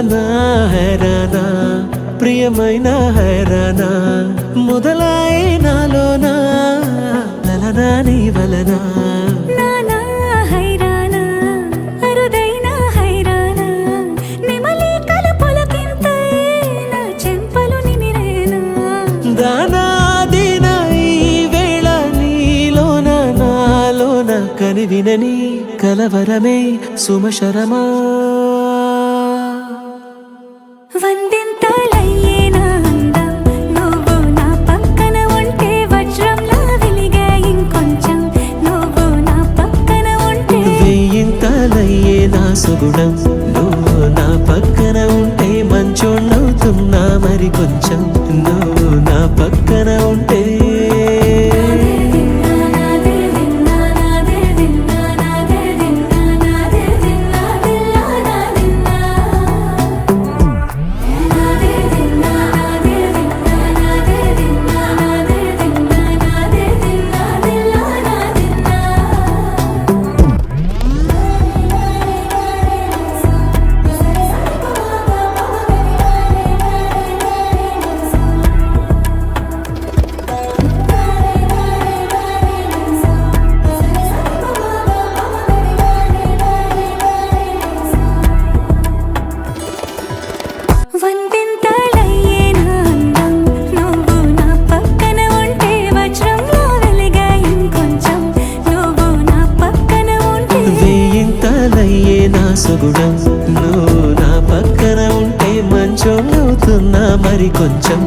హైరానా హైరానా ప్రియమైన హైరానా మొదలాయి నాలోనా లలనా నీ వలనా నానా హైరానా అరుదైన హైరానా నిమలి కలుపులకింతై నా చెంపలు నిమిరేనా దానా దినా ఈ వేళ నీలోన నాలోన కనివినని కలవరమే సుమశరమా వందింతలయ్యే నా అందం నువ్వు నా పక్కన ఉంటే వజ్రంలా వెలిగే ఇంకొంచెం నువ్వు నా పక్కన ఉంటే వెయ్యింతలయ్యే నా సుగుణం నువ్వు నా పక్కన ఉంటే మంచోణ్ణవుతున్నా మరి కొంచెం నువ్వు నా పక్కన ఉంటే వందింతలయ్యే నా అందం నువ్వు నా పక్కన ఉంటే వజ్రంలా వెలిగే ఇంకొంచెం నువ్వు నా పక్కన ఉంటే వెయ్యింతలయ్యే నా సుగుణం నువ్వు నా పక్కన ఉంటే మంచోణ్ణవుతున్నా మరి కొంచెం